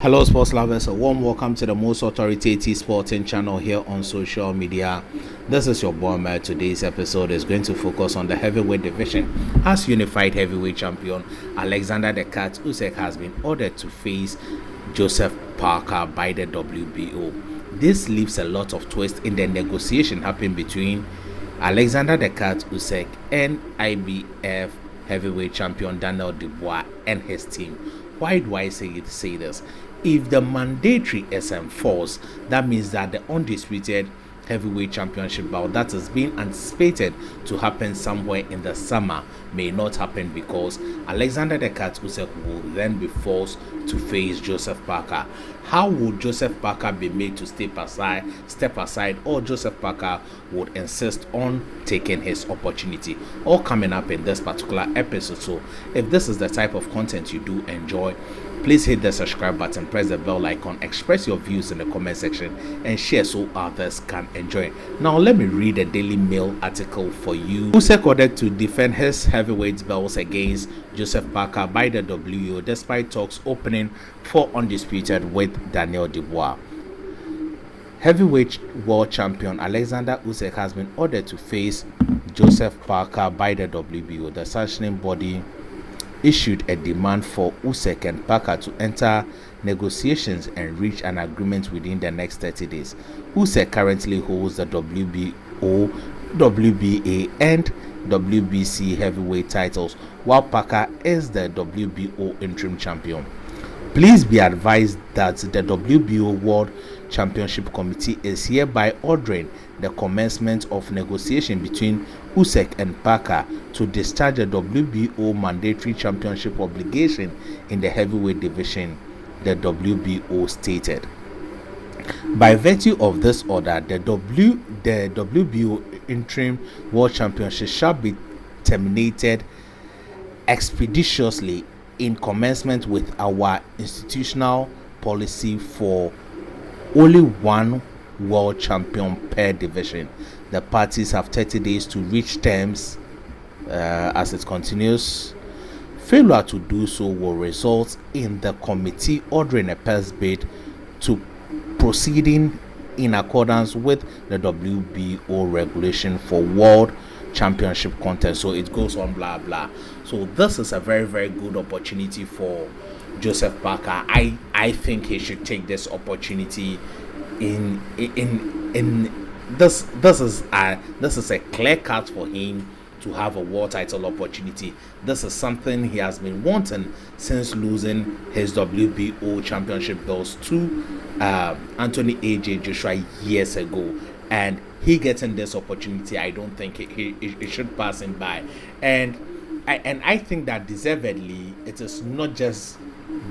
Hello, sports lovers. A warm welcome to the most authoritative sporting channel here on social media. This is your boy Matt. Today's episode is going to focus on the heavyweight division as unified heavyweight champion Oleksandr "The Cat" Usyk has been ordered to face Joseph Parker by the WBO. This leaves a lot of twist in the negotiation happening between Oleksandr "The Cat" Usyk and IBF heavyweight champion Daniel Dubois and his team. Why do I say this? If the mandatory is enforced, that means that the undisputed heavyweight championship bout that is being anticipated to happen somewhere in the summer may not happen because Oleksandr "The Cat" Usyk will then be forced to face Joseph Parker. How would Joseph Parker be made to step aside, or Joseph Parker would insist on taking his opportunity? All coming up in this particular episode. So if this is the type of content you do enjoy, please hit the subscribe button, press the bell icon, express your views in the comment section, and share so others can enjoy. Now let me read a Daily Mail article for you. Usyk ordered to defend his heavyweight belts against Joseph Parker by the WBO despite talks opening for undisputed with Daniel Dubois. Heavyweight world champion Oleksandr Usyk has been ordered to face Joseph Parker by the WBO. The sanctioning body issued a demand for Usyk and Parker to enter negotiations and reach an agreement within the next 30 days. Usyk currently holds the WBO, WBA, and WBC heavyweight titles, while Parker is the WBO interim champion. Please be advised that the WBO World Championship Committee is hereby ordering the commencement of negotiation between Usyk and Parker to discharge the WBO mandatory championship obligation in the heavyweight division, the WBO stated. By virtue of this order, the WBO interim world championship shall be terminated expeditiously in commencement with our institutional policy for only one world champion per division. The parties have 30 days to reach terms as it continues. Failure to do so will result in the committee ordering a purse bid to proceeding in accordance with the WBO regulation for world championship contest. So it goes on, blah blah. So this is a very, very good opportunity for Joseph Parker. I think he should take this opportunity. In this is a clear cut for him to have a world title opportunity. This is something he has been wanting since losing his WBO championship belts to Anthony AJ Joshua years ago, and he getting this opportunity, I don't think it should pass him by. And I think that deservedly, it is not just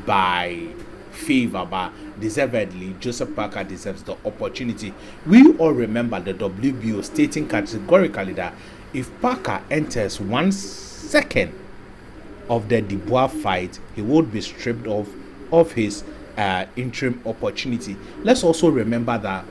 by favor, but deservedly Joseph Parker deserves the opportunity. We all remember the WBO stating categorically that if Parker enters 1 second of the Dubois fight, he would be stripped of his interim opportunity. Let's also remember that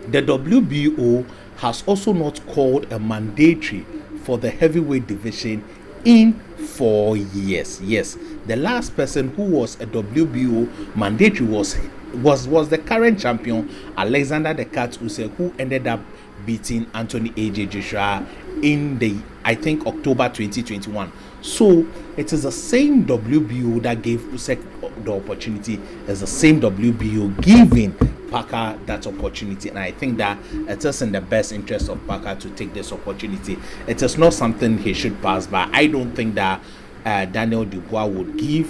the WBO has also not called a mandatory for the heavyweight division in 4 years. Yes, the last person who was a WBO mandatory was the current champion Oleksandr "The Cat" Usyk, who ended up beating Anthony AJ Joshua in the, I think, October 2021. So it is the same WBO that gave Usyk the opportunity as the same WBO giving Parker that opportunity, and I think that it is in the best interest of Parker to take this opportunity. It is not something he should pass by. I don't think that Daniel Dubois would give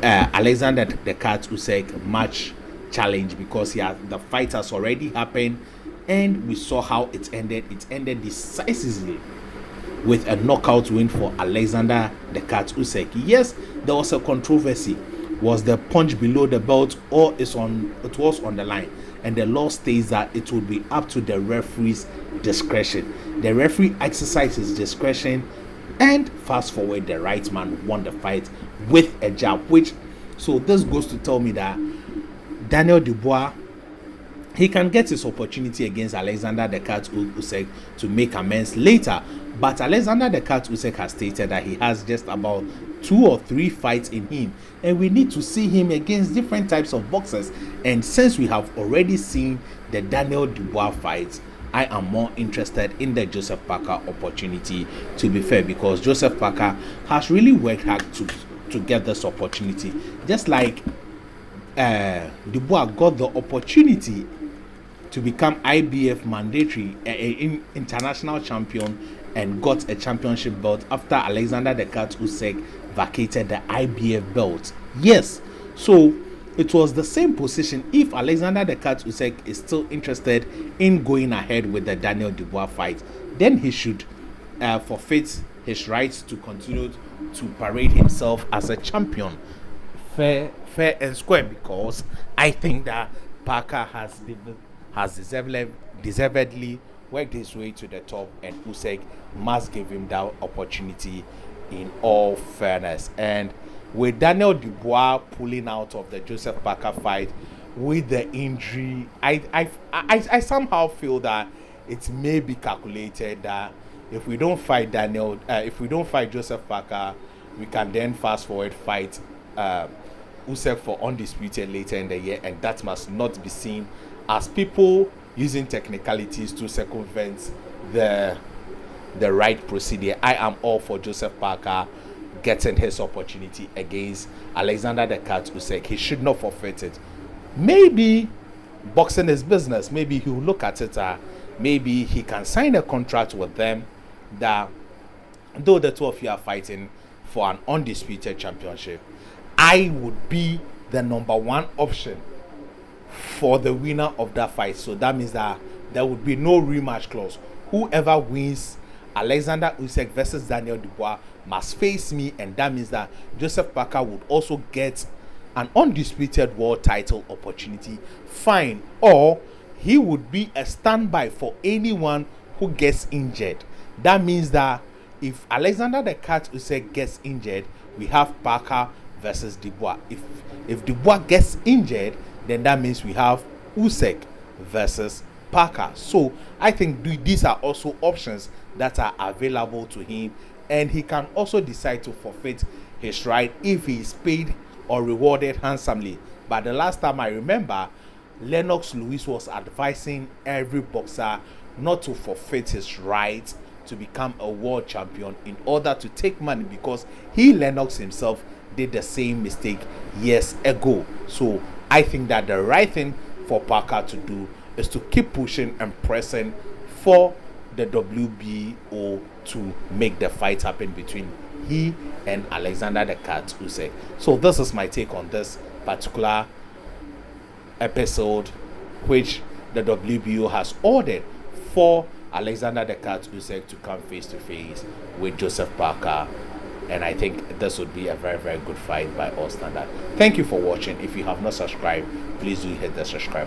Oleksandr "The Cat" Usyk much challenge because the fight has already happened, and we saw how it ended. It ended decisively with a knockout win for Oleksandr "The Cat" Usyk. Yes, there was a controversy. Was the punch below the belt, or it was on the line? And the law states that it would be up to the referee's discretion. The referee exercised his discretion, and fast forward, the right man won the fight with a jab. So this goes to tell me that Daniel Dubois he can get his opportunity against Oleksandr the Cat Usyk to make amends later. But Oleksandr the Cat Usyk has stated that he has just about 2 or 3 fights in him, and we need to see him against different types of boxers. And since we have already seen the Daniel Dubois fight, I am more interested in the Joseph Parker opportunity, to be fair, because Joseph Parker has really worked hard to get this opportunity. Just like Dubois got the opportunity to become IBF mandatory international champion and got a championship belt after Oleksandr the Cat Usyk vacated the IBF belt. Yes, so it was the same position. If Oleksandr the Cat Usyk is still interested in going ahead with the Daniel Dubois fight, then he should forfeit his rights to continue to parade himself as a champion, fair and square, because I think that Parker has deservedly worked his way to the top, and Usyk must give him that opportunity in all fairness. And with Daniel Dubois pulling out of the Joseph Parker fight with the injury, I somehow feel that it may be calculated that if we don't fight Joseph Parker, we can then fast forward fight Usyk for undisputed later in the year, and that must not be seen as people using technicalities to circumvent the right procedure. I am all for Joseph Parker getting his opportunity against Oleksandr the Cat Usyk. He should not forfeit it. Maybe boxing is business. Maybe he will look at it. Maybe he can sign a contract with them that though the two of you are fighting for an undisputed championship, I would be the number 1 option for the winner of that fight. So that means that there would be no rematch clause. Whoever wins Oleksandr Usyk versus Daniel Dubois must face me, and that means that Joseph Parker would also get an undisputed world title opportunity. Fine. Or he would be a standby for anyone who gets injured. That means that if Oleksandr the Cat Usyk gets injured, we have Parker versus Dubois. If Dubois gets injured, then that means we have Usyk versus Parker. So I think these are also options that are available to him, and he can also decide to forfeit his right if he is paid or rewarded handsomely. But the last time I remember, Lennox Lewis was advising every boxer not to forfeit his right to become a world champion in order to take money, because Lennox himself did the same mistake years ago. So I think that the right thing for Parker to do is to keep pushing and pressing for the WBO to make the fight happen between he and Oleksandr the Cat Usyk. So this is my take on this particular episode, which the WBO has ordered for Oleksandr the Cat Usyk to come face to face with Joseph Parker. And I think this would be a very, very good fight by all standards. Thank you for watching. If you have not subscribed, please do hit the subscribe button.